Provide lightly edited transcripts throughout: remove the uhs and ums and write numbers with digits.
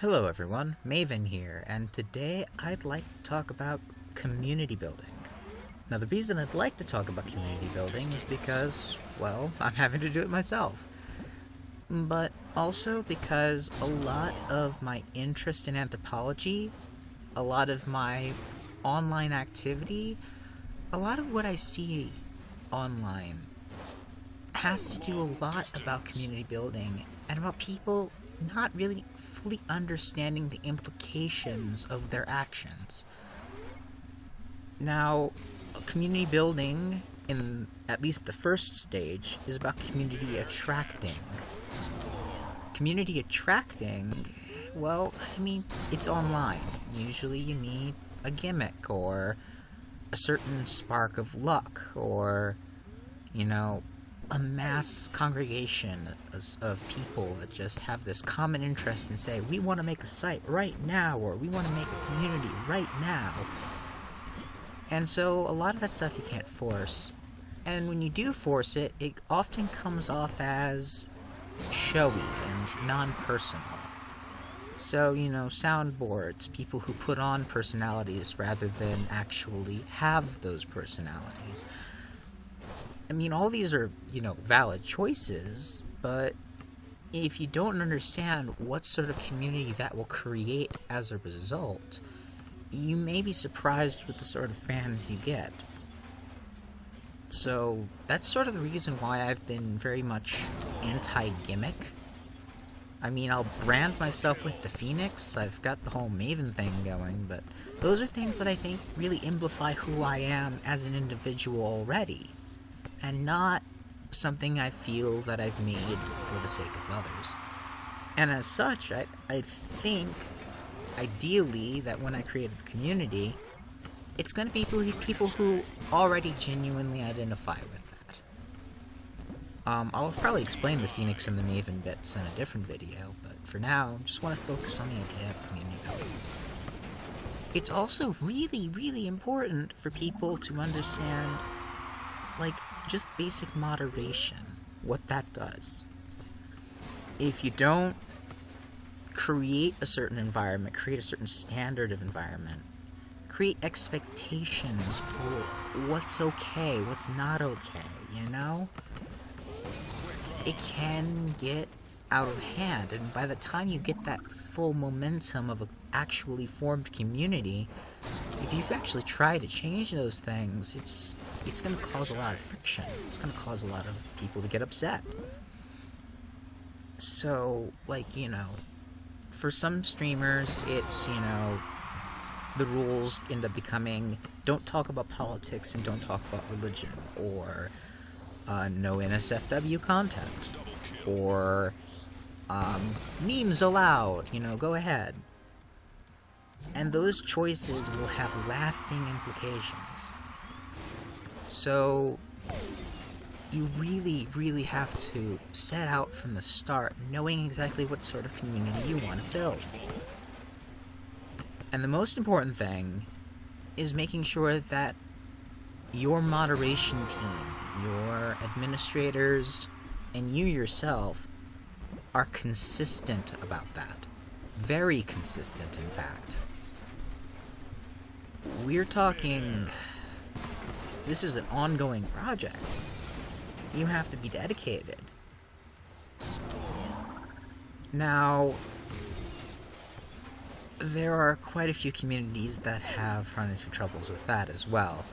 Hello everyone, Maven here, and today I'd like to talk about community building. Now the reason I'd like to talk about community building is because, well, I'm having to do it myself. But also because a lot of my interest in anthropology, a lot of my online activity, a lot of what I see online has to do a lot about community building and about people not really fully understanding the implications of their actions. Now, community building, in at least the first stage, is about community attracting. Community attracting, well, it's online. Usually you need a gimmick, or a certain spark of luck, or, a mass congregation of people that just have this common interest and say, we want to make a site right now, or we want to make a community right now. And so a lot of that stuff you can't force. And when you do force it, it often comes off as showy and non-personal. So, soundboards, people who put on personalities rather than actually have those personalities. All these are, valid choices, but if you don't understand what sort of community that will create as a result, you may be surprised with the sort of fans you get. So that's sort of the reason why I've been very much anti-gimmick. I'll brand myself with the Phoenix, I've got the whole Maven thing going, but those are things that I think really amplify who I am as an individual already, and not something I feel that I've made for the sake of others. And as such, I think, ideally, that when I create a community, it's going to be people who already genuinely identify with that. I'll probably explain the Phoenix and the Maven bits in a different video, but for now, I just want to focus on the idea of community building. It's also really, really important for people to understand, just basic moderation, what that does. If you don't create a certain environment, create a certain standard of environment, create expectations for what's okay, what's not okay, it can get out of hand, and by the time you get that full momentum of an actually formed community, if you've actually tried to change those things, it's going to cause a lot of friction. It's going to cause a lot of people to get upset. So, for some streamers, it's, the rules end up becoming, don't talk about politics and don't talk about religion, or no NSFW content, or memes allowed, go ahead. And those choices will have lasting implications. So, you really, really have to set out from the start knowing exactly what sort of community you want to build. And the most important thing is making sure that your moderation team, your administrators, and you yourself are consistent about that. Very consistent, in fact. We're talking, this is an ongoing project. You have to be dedicated. Now, there are quite a few communities that have run into troubles with that as well.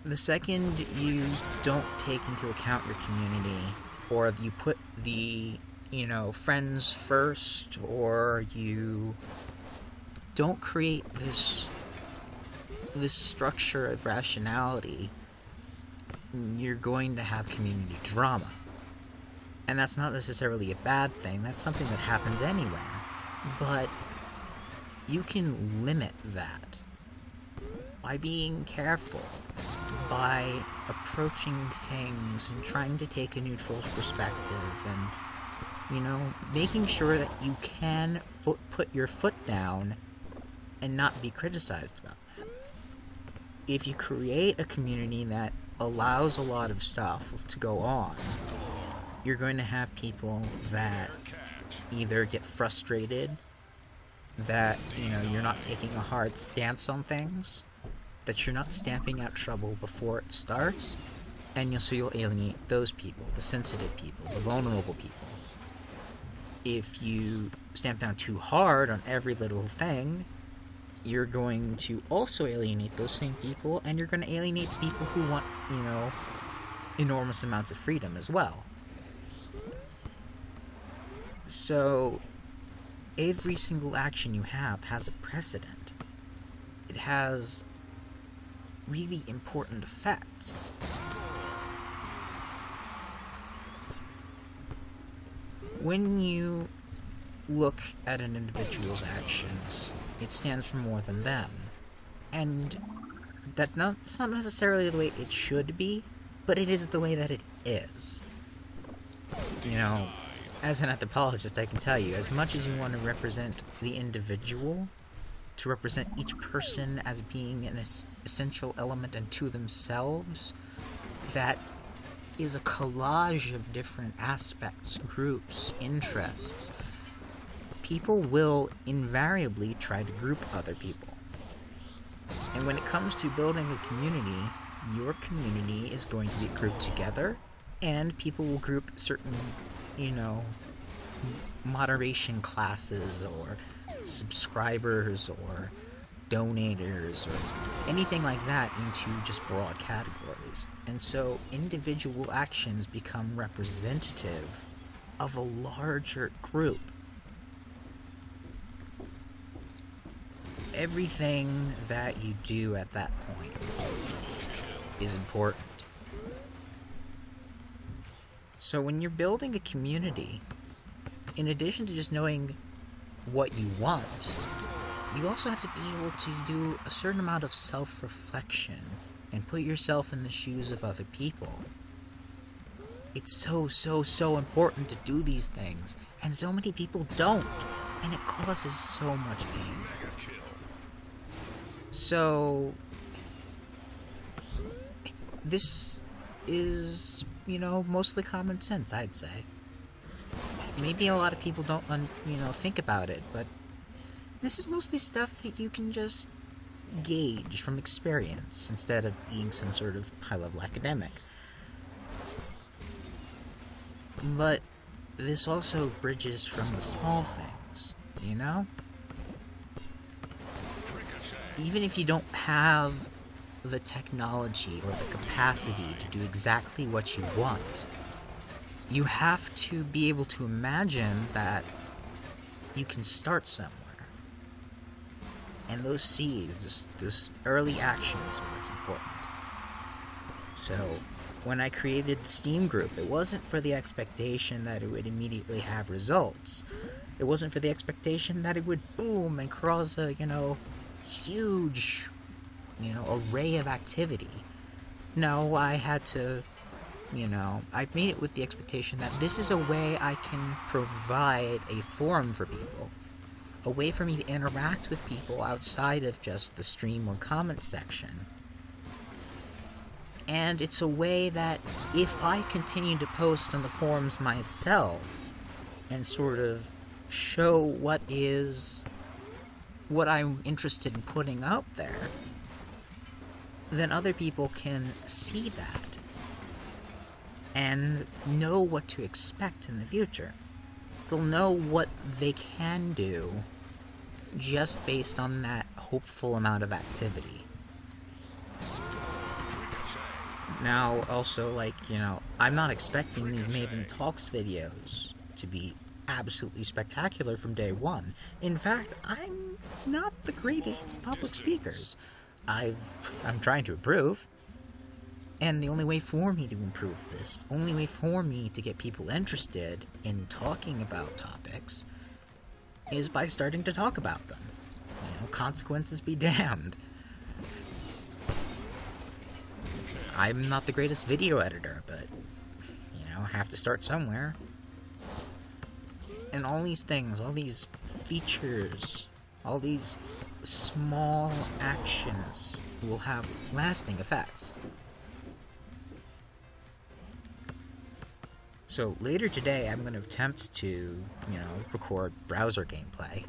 The second you don't take into account your community, or you put the, friends first, or you don't create this structure of rationality, you're going to have community drama. And that's not necessarily a bad thing, that's something that happens anywhere. But you can limit that by being careful, by approaching things and trying to take a neutral perspective, and, making sure that you can put your foot down and not be criticized about that. If you create a community that allows a lot of stuff to go on, you're going to have people that either get frustrated that, you're not taking a hard stance on things, that you're not stamping out trouble before it starts, and so you'll alienate those people, the sensitive people, the vulnerable people. If you stamp down too hard on every little thing, you're going to also alienate those same people, and you're going to alienate people who want, enormous amounts of freedom as well. So, every single action you have has a precedent. It has really important effects. When you look at an individual's actions, it stands for more than them. And that's not necessarily the way it should be, but it is the way that it is. As an anthropologist, I can tell you, as much as you want to represent the individual, to represent each person as being an essential element unto themselves, that is a collage of different aspects, groups, interests. People will invariably try to group other people. And when it comes to building a community, your community is going to get grouped together, and people will group certain, moderation classes or subscribers or donators or anything like that into just broad categories. And so individual actions become representative of a larger group. Everything that you do at that point is important. So when you're building a community, in addition to just knowing what you want, you also have to be able to do a certain amount of self-reflection and put yourself in the shoes of other people. It's so important to do these things, and so many people don't, and it causes so much pain. So, this is, mostly common sense, I'd say. Maybe a lot of people don't, think about it, but this is mostly stuff that you can just gauge from experience instead of being some sort of high-level academic. But this also bridges from the small things, Even if you don't have the technology or the capacity to do exactly what you want, you have to be able to imagine that you can start somewhere. And those seeds, those early actions are what's important. So, when I created the Steam group, it wasn't for the expectation that it would immediately have results. It wasn't for the expectation that it would boom and cause a, huge, array of activity. No, I had to, I made it with the expectation that this is a way I can provide a forum for people. A way for me to interact with people outside of just the stream or comment section. And it's a way that if I continue to post on the forums myself and sort of show what I'm interested in putting out there, then other people can see that and know what to expect in the future. They'll know what they can do just based on that hopeful amount of activity. Now, also, I'm not expecting these Maven Talks videos to be absolutely spectacular from day one. In fact, I'm not the greatest public speakers. I'm trying to improve. And the only way for me to improve this, only way for me to get people interested in talking about topics, is by starting to talk about them. Consequences be damned. I'm not the greatest video editor, but, I have to start somewhere. And all these things, all these features, all these small actions will have lasting effects. So later today, I'm going to attempt to, record browser gameplay.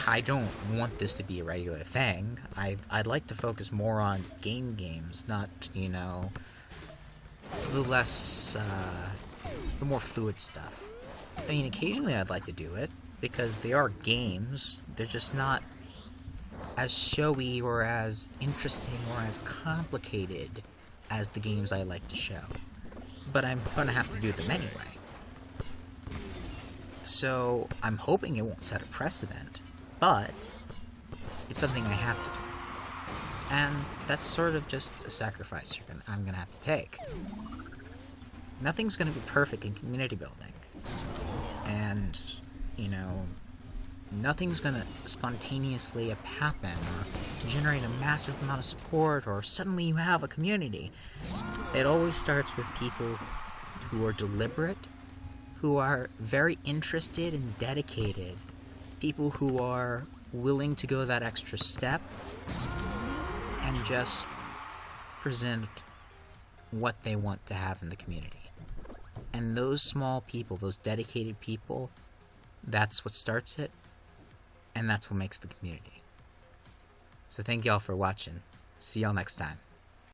I don't want this to be a regular thing. I'd like to focus more on games, not, the more fluid stuff. I mean, occasionally I'd like to do it, because they are games. They're just not as showy or as interesting or as complicated as the games I like to show. But I'm going to have to do them anyway. So I'm hoping it won't set a precedent, but it's something I have to do. And that's sort of just a sacrifice I'm going to have to take. Nothing's going to be perfect in community building. And, nothing's going to spontaneously happen or generate a massive amount of support or suddenly you have a community. It always starts with people who are deliberate, who are very interested and dedicated, people who are willing to go that extra step and just present what they want to have in the community. And those small people, those dedicated people, that's what starts it, and that's what makes the community. So thank y'all for watching. See y'all next time.